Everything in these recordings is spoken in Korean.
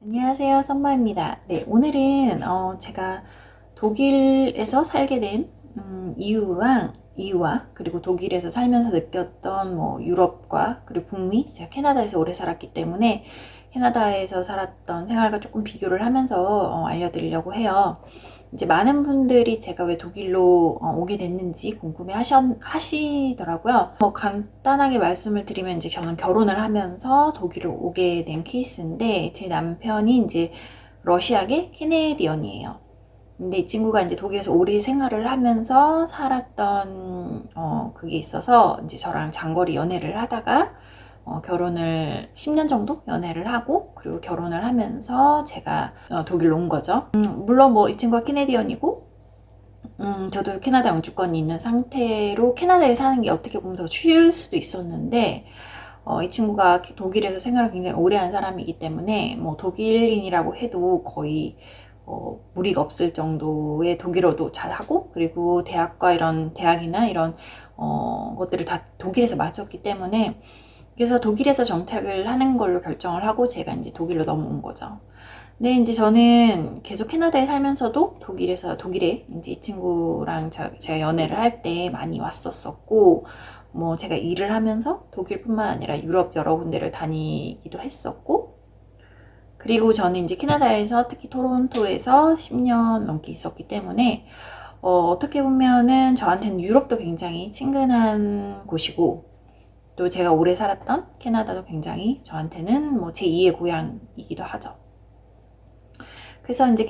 안녕하세요, 썸머입니다. 네, 오늘은 제가 독일에서 살게 된 이유와 그리고 독일에서 살면서 느꼈던 뭐 유럽과 그리고 북미, 제가 캐나다에서 오래 살았기 때문에 캐나다에서 살았던 생활과 조금 비교를 하면서 알려드리려고 해요. 이제 많은 분들이 제가 왜 독일로 오게 됐는지 궁금해 하시더라고요. 뭐 간단하게 말씀을 드리면 이제 저는 결혼을 하면서 독일을 오게 된 케이스인데 제 남편이 이제 러시아계 캐네디언이에요. 근데 이 친구가 이제 독일에서 오래 생활을 하면서 살았던 그게 있어서 이제 저랑 장거리 연애를 하다가 결혼을 10년 정도 연애를 하고 그리고 결혼을 하면서 제가 독일로 온 거죠. 물론 뭐 이 친구가 캐네디언이고 저도 캐나다 영주권이 있는 상태로 캐나다에 사는 게 어떻게 보면 더 쉬울 수도 있었는데 이 친구가 독일에서 생활을 굉장히 오래 한 사람이기 때문에 뭐 독일인이라고 해도 거의 무리가 없을 정도의 독일어도 잘하고 그리고 대학이나 이런 것들을 다 독일에서 마쳤기 때문에 그래서 독일에서 정착을 하는 걸로 결정을 하고 제가 이제 독일로 넘어온 거죠. 근데 이제 저는 계속 캐나다에 살면서도 독일에 이제 이 친구랑 제가 연애를 할 때 많이 왔었었고, 뭐 제가 일을 하면서 독일뿐만 아니라 유럽 여러 군데를 다니기도 했었고, 그리고 저는 이제 캐나다에서 특히 토론토에서 10년 넘게 있었기 때문에, 어떻게 보면은 저한테는 유럽도 굉장히 친근한 곳이고, 또 제가 오래 살았던 캐나다도 굉장히 저한테는 뭐 제2의 고향이기도 하죠. 그래서 이제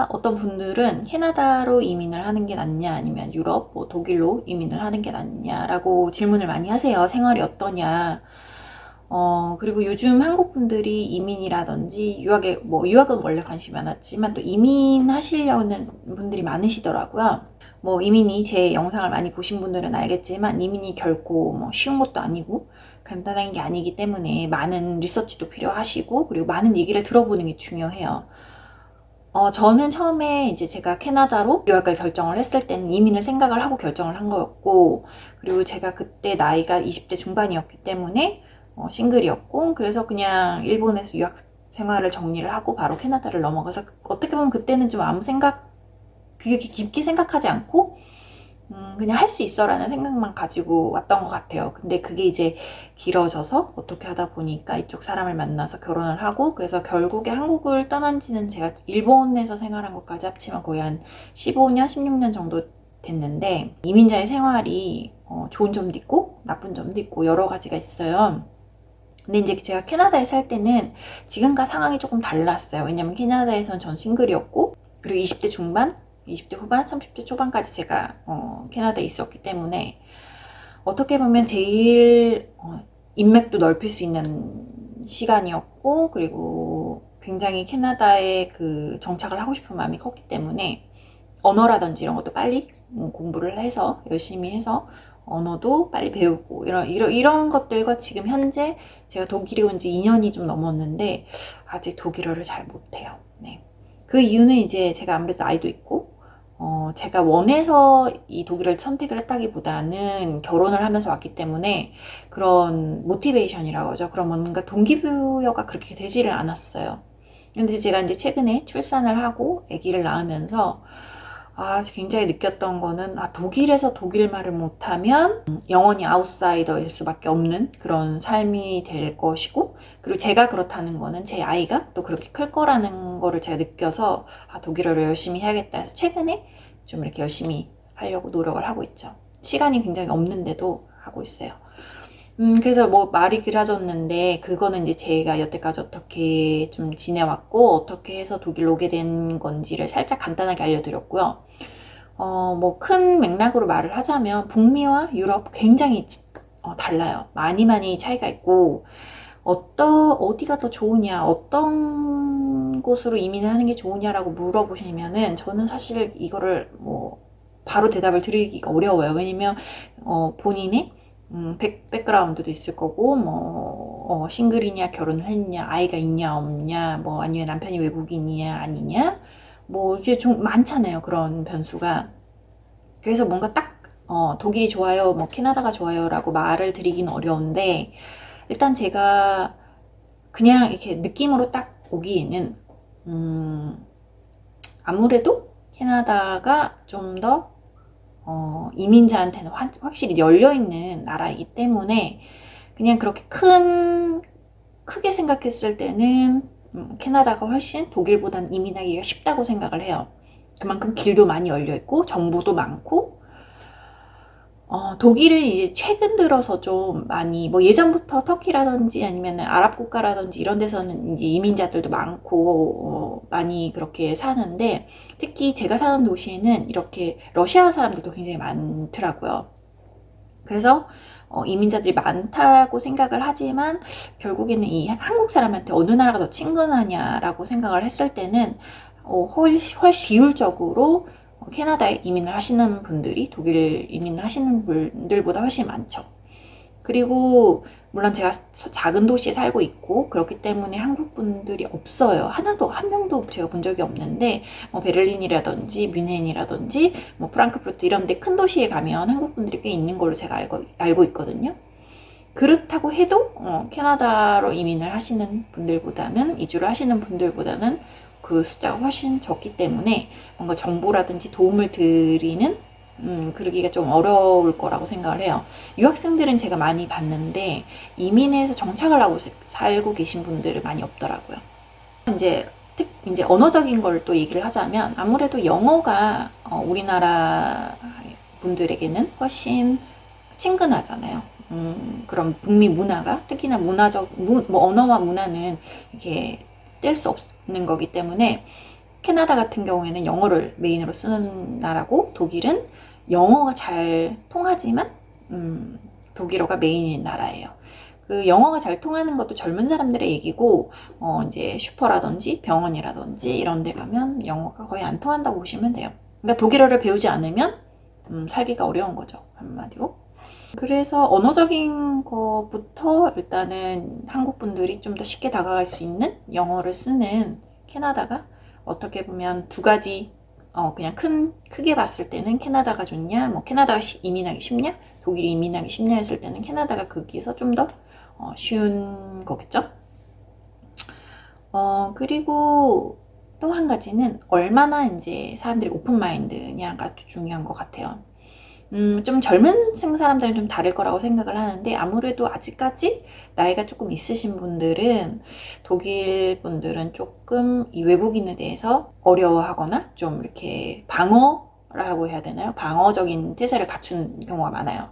어떤 분들은 캐나다로 이민을 하는 게 낫냐, 아니면 유럽, 뭐 독일로 이민을 하는 게 낫냐라고 질문을 많이 하세요. 생활이 어떠냐. 그리고 요즘 한국 분들이 이민이라든지 유학은 원래 관심이 많았지만 또 이민하시려는 분들이 많으시더라고요. 뭐 이민이 제 영상을 많이 보신 분들은 알겠지만 이민이 결코 뭐 쉬운 것도 아니고 간단한 게 아니기 때문에 많은 리서치도 필요하시고 그리고 많은 얘기를 들어보는 게 중요해요. 저는 처음에 이제 제가 캐나다로 유학을 결정을 했을 때는 이민을 생각을 하고 결정을 한 거였고, 그리고 제가 그때 나이가 20대 중반이었기 때문에, 싱글이었고, 그래서 그냥 일본에서 유학 생활을 정리를 하고 바로 캐나다를 넘어가서, 어떻게 보면 그때는 좀 그게 깊게 생각하지 않고, 그냥 할 수 있어라는 생각만 가지고 왔던 것 같아요. 근데 그게 이제 길어져서 어떻게 하다 보니까 이쪽 사람을 만나서 결혼을 하고 그래서 결국에 한국을 떠난 지는 제가 일본에서 생활한 것까지 합치면 거의 한 15년, 16년 정도 됐는데 이민자의 생활이 좋은 점도 있고 나쁜 점도 있고 여러 가지가 있어요. 근데 이제 제가 캐나다에 살 때는 지금과 상황이 조금 달랐어요. 왜냐면 캐나다에선 전 싱글이었고 그리고 20대 중반 20대 후반, 30대 초반까지 제가 캐나다에 있었기 때문에 어떻게 보면 제일 인맥도 넓힐 수 있는 시간이었고 그리고 굉장히 캐나다에 그 정착을 하고 싶은 마음이 컸기 때문에 언어라든지 이런 것도 빨리 공부를 해서 열심히 해서 언어도 빨리 배우고 이런 것들과 지금 현재 제가 독일에 온 지 2년이 좀 넘었는데 아직 독일어를 잘 못해요. 네. 그 이유는 이제 제가 아무래도 나이도 있고 제가 원해서 이 독일을 선택을 했다기보다는 결혼을 하면서 왔기 때문에 그런 모티베이션이라고 하죠. 그런 뭔가 동기부여가 그렇게 되지를 않았어요. 근데 제가 이제 최근에 출산을 하고 아기를 낳으면서 굉장히 느꼈던 거는 독일에서 독일말을 못하면 영원히 아웃사이더일 수밖에 없는 그런 삶이 될 것이고 그리고 제가 그렇다는 거는 제 아이가 또 그렇게 클 거라는 거를 제가 느껴서 독일어를 열심히 해야겠다 해서 최근에 좀 이렇게 열심히 하려고 노력을 하고 있죠. 시간이 굉장히 없는데도 하고 있어요. 그래서 뭐 말이 길어졌는데 그거는 이제 제가 여태까지 어떻게 좀 지내왔고 어떻게 해서 독일로 오게 된 건지를 살짝 간단하게 알려드렸고요. 뭐 큰 맥락으로 말을 하자면 북미와 유럽 굉장히 달라요. 많이 차이가 있고 어디가 더 좋으냐, 어떤 곳으로 이민을 하는 게 좋으냐라고 물어보시면은 저는 사실 이거를 뭐 바로 대답을 드리기가 어려워요. 왜냐면 본인의 백그라운드도 있을 거고 싱글이냐 결혼을 했냐 아이가 있냐 없냐 뭐 아니면 남편이 외국인이냐 아니냐 뭐 이게 좀 많잖아요. 그런 변수가. 그래서 뭔가 딱 독일이 좋아요 뭐 캐나다가 좋아요 라고 말을 드리긴 어려운데 일단 제가 그냥 이렇게 느낌으로 딱 오기에는 아무래도 캐나다가 좀 더 이민자한테는 확실히 열려있는 나라이기 때문에 그냥 그렇게 크게 생각했을 때는 캐나다가 훨씬 독일보다는 이민하기가 쉽다고 생각을 해요. 그만큼 길도 많이 열려있고 정보도 많고 독일은 이제 최근 들어서 좀 많이 뭐 예전부터 터키라든지 아니면 아랍 국가라든지 이런 데서는 이제 이민자들도 많고 많이 그렇게 사는데 특히 제가 사는 도시에는 이렇게 러시아 사람들도 굉장히 많더라고요. 그래서 이민자들이 많다고 생각을 하지만 결국에는 이 한국 사람한테 어느 나라가 더 친근하냐라고 생각을 했을 때는 훨씬 비율적으로 캐나다에 이민을 하시는 분들이 독일 이민을 하시는 분들보다 훨씬 많죠. 그리고 물론 제가 작은 도시에 살고 있고 그렇기 때문에 한국 분들이 없어요. 하나도 한 명도 제가 본 적이 없는데 뭐 베를린이라든지 뮌헨이라든지 뭐 프랑크푸르트 이런 데 큰 도시에 가면 한국 분들이 꽤 있는 걸로 제가 알고 있거든요. 그렇다고 해도 캐나다로 이민을 하시는 분들보다는 이주를 하시는 분들보다는 그 숫자가 훨씬 적기 때문에 뭔가 정보라든지 도움을 드리는 그러기가 좀 어려울 거라고 생각을 해요. 유학생들은 제가 많이 봤는데 이민해서 정착을 하고 살고 계신 분들은 많이 없더라고요. 이제 언어적인 걸 또 얘기를 하자면 아무래도 영어가 우리나라 분들에게는 훨씬 친근하잖아요. 그런 북미 문화가 특히나 뭐 언어와 문화는 이렇게 뗄 수 없는 거기 때문에 캐나다 같은 경우에는 영어를 메인으로 쓰는 나라고 독일은 영어가 잘 통하지만 독일어가 메인인 나라예요. 그 영어가 잘 통하는 것도 젊은 사람들의 얘기고 이제 슈퍼라든지 병원이라든지 이런 데 가면 영어가 거의 안 통한다고 보시면 돼요. 그러니까 독일어를 배우지 않으면 살기가 어려운 거죠. 한마디로. 그래서 언어적인 것부터 일단은 한국 분들이 좀 더 쉽게 다가갈 수 있는 영어를 쓰는 캐나다가 어떻게 보면 두 가지 그냥 크게 봤을 때는 캐나다가 좋냐, 뭐 캐나다가 이민하기 쉽냐, 독일이 이민하기 쉽냐 했을 때는 캐나다가 거기에서 좀 더 쉬운 거겠죠. 그리고 또 한 가지는 얼마나 이제 사람들이 오픈 마인드냐가 중요한 것 같아요. 좀 젊은 층 사람들은 좀 다를 거라고 생각을 하는데 아무래도 아직까지 나이가 조금 있으신 분들은 독일 분들은 조금 이 외국인에 대해서 어려워하거나 좀 이렇게 방어라고 해야 되나요? 방어적인 태세를 갖춘 경우가 많아요.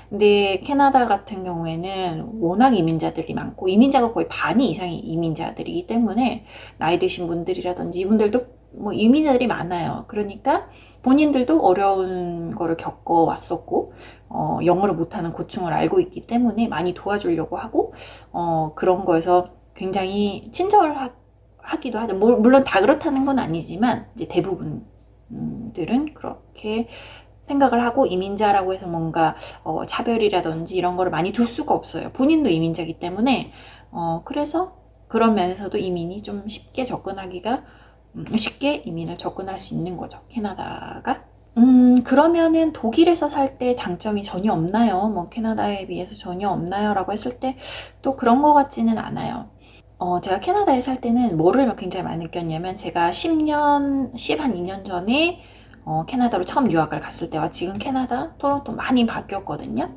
근데 캐나다 같은 경우에는 워낙 이민자들이 많고 이민자가 거의 반이 이상이 이민자들이기 때문에 나이 드신 분들이라든지 이분들도 뭐 이민자들이 많아요. 그러니까 본인들도 어려운 거를 겪어 왔었고 영어를 못하는 고충을 알고 있기 때문에 많이 도와주려고 하고 그런 거에서 굉장히 친절하기도 하죠. 물론 다 그렇다는 건 아니지만 이제 대부분들은 그렇게 생각을 하고 이민자라고 해서 뭔가 차별이라든지 이런 거를 많이 둘 수가 없어요. 본인도 이민자이기 때문에 그래서 그런 면에서도 이민이 좀 쉽게 이민을 접근할 수 있는 거죠. 캐나다가. 그러면은 독일에서 살 때 장점이 전혀 없나요? 뭐 캐나다에 비해서 전혀 없나요? 라고 했을 때 또 그런 거 같지는 않아요. 제가 캐나다에 살 때는 뭐를 굉장히 많이 느꼈냐면 제가 한 2년 전에 캐나다로 처음 유학을 갔을 때와 지금 캐나다, 토론토 많이 바뀌었거든요.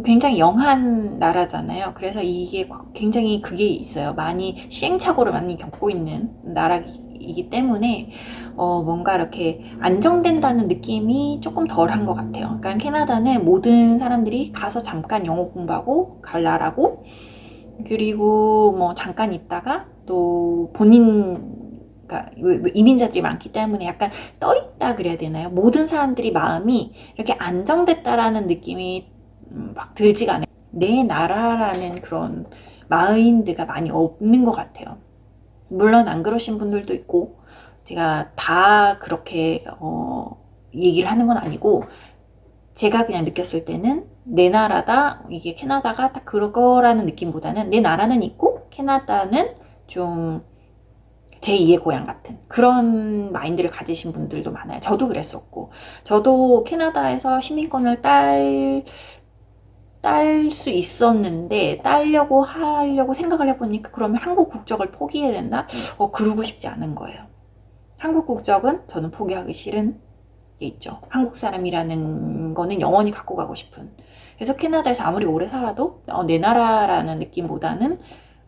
굉장히 영한 나라잖아요. 그래서 이게 굉장히 그게 있어요. 많이 시행착오를 많이 겪고 있는 나라이기 때문에 뭔가 이렇게 안정된다는 느낌이 조금 덜한 것 같아요. 그러니까 캐나다는 모든 사람들이 가서 잠깐 영어 공부하고 갈 나라고 그리고 뭐 잠깐 있다가 또 그러니까 이민자들이 많기 때문에 약간 떠있다 그래야 되나요? 모든 사람들이 마음이 이렇게 안정됐다라는 느낌이 막 들지가 않아요. 내 나라라는 그런 마인드가 많이 없는 것 같아요. 물론 안 그러신 분들도 있고 제가 다 그렇게 얘기를 하는 건 아니고 제가 그냥 느꼈을 때는 내 나라다, 이게 캐나다가 딱 그거라는 느낌보다는 내 나라는 있고 캐나다는 좀 제2의 고향 같은 그런 마인드를 가지신 분들도 많아요. 저도 그랬었고 저도 캐나다에서 시민권을 딸 딸 수 있었는데 따려고 하려고 생각을 해보니까 그러면 한국 국적을 포기해야 된다? 그러고 싶지 않은 거예요. 한국 국적은 저는 포기하기 싫은 게 있죠. 한국 사람이라는 거는 영원히 갖고 가고 싶은. 그래서 캐나다에서 아무리 오래 살아도 내 나라라는 느낌보다는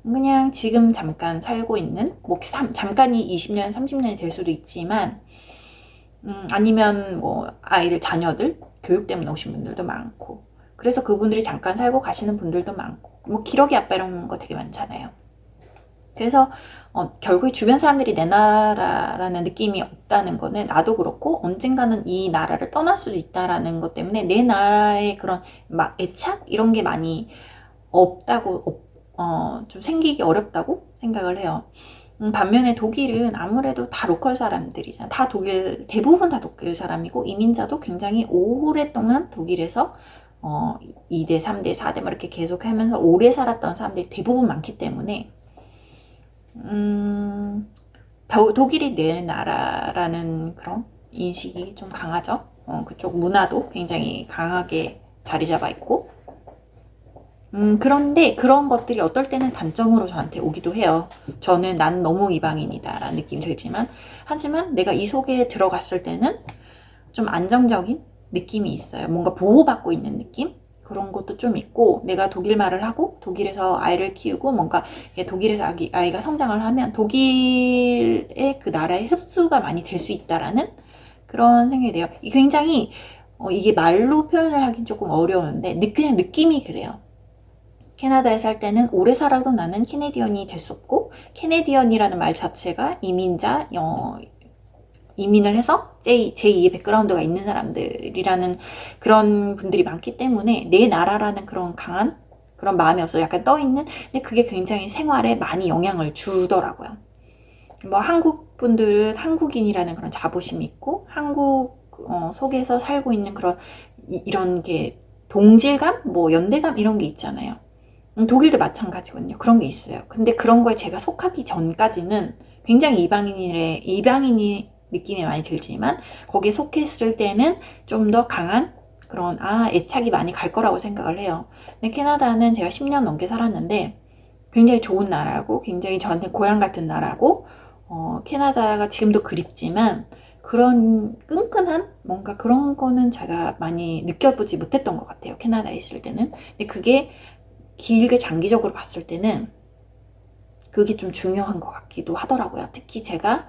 그냥 지금 잠깐 살고 있는, 뭐 잠깐이 20년, 30년이 될 수도 있지만 아니면 뭐 아이들, 자녀들 교육 때문에 오신 분들도 많고, 그래서 그분들이 잠깐 살고 가시는 분들도 많고, 뭐 기러기 아빠 이런 거 되게 많잖아요. 그래서 결국에 주변 사람들이 내 나라라는 느낌이 없다는 거는 나도 그렇고 언젠가는 이 나라를 떠날 수도 있다라는 것 때문에 내 나라의 그런 막 애착 이런 게 많이 없다고, 좀 생기기 어렵다고 생각을 해요. 반면에 독일은 아무래도 다 로컬 사람들이잖아. 다 독일, 대부분 다 독일 사람이고, 이민자도 굉장히 오랫동안 독일에서 2대, 3대, 4대 막 이렇게 계속 하면서 오래 살았던 사람들이 대부분 많기 때문에 독일이 내 나라라는 그런 인식이 좀 강하죠. 그쪽 문화도 굉장히 강하게 자리 잡아 있고, 그런데 그런 것들이 어떨 때는 단점으로 저한테 오기도 해요. 저는 난 너무 이방인이다 라는 느낌이 들지만, 하지만 내가 이 속에 들어갔을 때는 좀 안정적인 느낌이 있어요. 뭔가 보호받고 있는 느낌? 그런 것도 좀 있고, 내가 독일 말을 하고 독일에서 아이를 키우고 뭔가 독일에서 아이가 성장을 하면 독일의 그 나라의 흡수가 많이 될 수 있다라는 그런 생각이 돼요. 굉장히 이게 말로 표현을 하긴 조금 어려운데 그냥 느낌이 그래요. 캐나다에 살 때는 오래 살아도 나는 캐네디언이 될 수 없고, 캐네디언이라는 말 자체가 이민자, 이민을 해서 제2의 백그라운드가 있는 사람들이라는 그런 분들이 많기 때문에 내 나라라는 그런 강한 그런 마음이 없어 약간 떠있는. 근데 그게 굉장히 생활에 많이 영향을 주더라고요. 뭐 한국 분들은 한국인이라는 그런 자부심이 있고, 한국 속에서 살고 있는 그런 이런 게 동질감, 뭐 연대감 이런 게 있잖아요. 독일도 마찬가지거든요. 그런 게 있어요. 근데 그런 거에 제가 속하기 전까지는 굉장히 이방인이 느낌이 많이 들지만, 거기에 속했을 때는 좀 더 강한 그런 애착이 많이 갈 거라고 생각을 해요. 근데 캐나다는 제가 10년 넘게 살았는데 굉장히 좋은 나라고, 굉장히 저한테 고향 같은 나라고, 캐나다가 지금도 그립지만 그런 끈끈한 뭔가 그런 거는 제가 많이 느껴보지 못했던 것 같아요. 캐나다에 있을 때는. 근데 그게 길게 장기적으로 봤을 때는 그게 좀 중요한 것 같기도 하더라고요. 특히 제가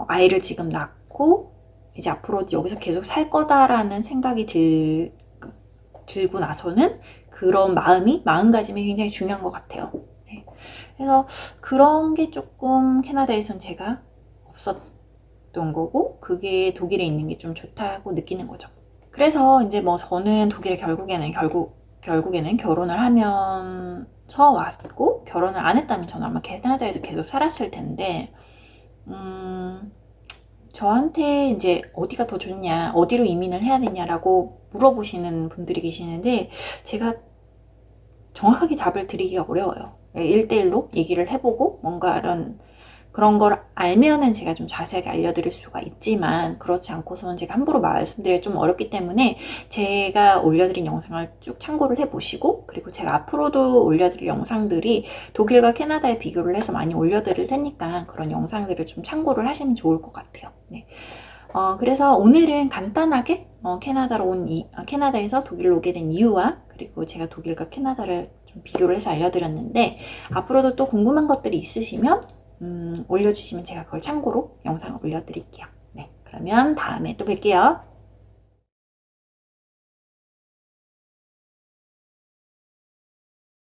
아이를 지금 낳고 이제 앞으로 여기서 계속 살 거다라는 생각이 들고 나서는 그런 마음가짐이 굉장히 중요한 것 같아요. 네. 그래서 그런 게 조금 캐나다에선 제가 없었던 거고, 그게 독일에 있는 게 좀 좋다고 느끼는 거죠. 그래서 이제 뭐 저는 독일에 결국에는 결혼을 하면서 왔고, 결혼을 안 했다면 저는 아마 캐나다에서 계속 살았을 텐데, 저한테 이제 어디가 더 좋냐, 어디로 이민을 해야 되냐라고 물어보시는 분들이 계시는데, 제가 정확하게 답을 드리기가 어려워요. 1대1로 얘기를 해보고 뭔가 그런 걸 알면은 제가 좀 자세하게 알려드릴 수가 있지만, 그렇지 않고서는 제가 함부로 말씀드리기 좀 어렵기 때문에 제가 올려드린 영상을 쭉 참고를 해보시고, 그리고 제가 앞으로도 올려드릴 영상들이 독일과 캐나다에 비교를 해서 많이 올려드릴 테니까 그런 영상들을 좀 참고를 하시면 좋을 것 같아요. 네. 그래서 오늘은 간단하게 캐나다에서 독일로 오게 된 이유와, 그리고 제가 독일과 캐나다를 좀 비교를 해서 알려드렸는데, 앞으로도 또 궁금한 것들이 있으시면 올려주시면 제가 그걸 참고로 영상을 올려드릴게요. 네, 그러면 다음에 또 뵐게요.